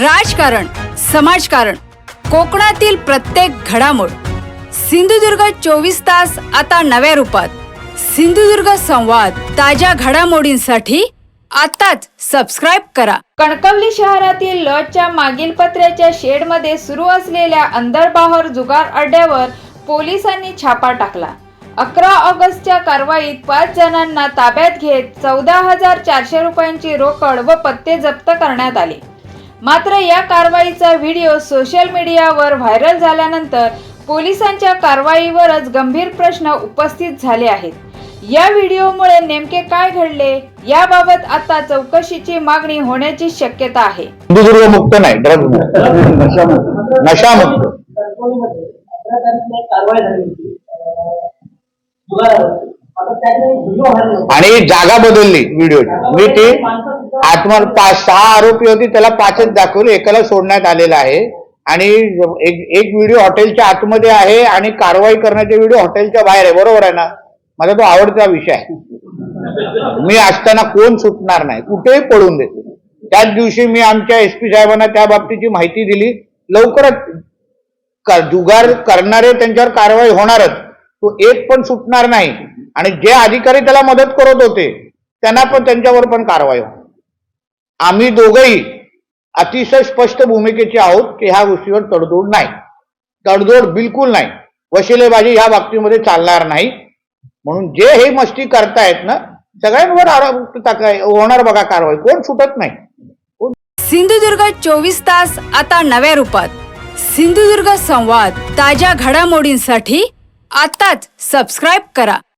राजकारण, समाजकारण, कोकणातील प्रत्येक घडामोड. सिंधुदुर्ग 24 तास आता नव्या रूपात. सिंधुदुर्ग संवाद, ताज्या घडामोडींसाठी आताच सबस्क्राइब करा. कणकवली शहरातील लॉजच्या मागील पत्र्याच्या शेडमध्ये सुरू असलेल्या अंदरबाहेर जुगार अड्ड्यावर पोलिसांनी छापा टाकला. 11 ऑगस्टच्या कारवाईत 5 जणांना ताब्यात घेत 14,400 रुपयांची रोकड व पत्ते जप्त करण्यात आले. मात्र या कारवाईचा व्हिडिओ सोशल मीडियावर व्हायरल झाल्यानंतर पोलिसांच्या कारवाईवरच गंभीर प्रश्न उपस्थित झाले आहेत. या व्हिडिओमुळे नेमके काय घडले याबाबत आता चौकशीची मागणी होण्याची शक्यता आहे. सिंधुदुर्ग मुक्त नाही, ड्रग मुक्त, नशामुक्त. आणि जागा बदलली व्हिडिओची. मी ती आत्मा 5-6 आरोपी होती, त्याला 5च दाखवले, एकाला सोडण्यात आलेला आहे. आणि एक व्हिडिओ हॉटेलच्या आतमध्ये आहे आणि कारवाई करण्याचे व्हिडिओ हॉटेलच्या बाहेर आहे. बरोबर आहे ना? माझा तो आवडता विषय आहे. मी असताना कोण सुटणार नाही, कुठेही पडून देतो. त्याच दिवशी मी आमच्या SP साहेबांना त्या बाबतीची माहिती दिली. लवकरच जुगार करणारे त्यांच्यावर कारवाई होणारच, तो एक पण सुटणार नाही. आणि जे अधिकारी त्याला मदत करत होते त्यांना पण, त्यांच्यावर पण कारवाई होणार. आम्ही दोघंही अतिशय स्पष्ट भूमिकेचे आहोत की ह्या गोष्टीवर तडजोड नाही, तडजोड बिलकुल नाही. वशिलेबाजी ह्या बाबतीमध्ये चालणार नाही. म्हणून जे हे मस्ती करतायत ना, सगळ्यांवर होणार बघा कारवाई. कोण सुटत नाही. सिंधुदुर्ग 24 तास आता नव्या रूपात. सिंधुदुर्ग संवाद, ताज्या घडामोडींसाठी आताच सबस्क्राइब करा.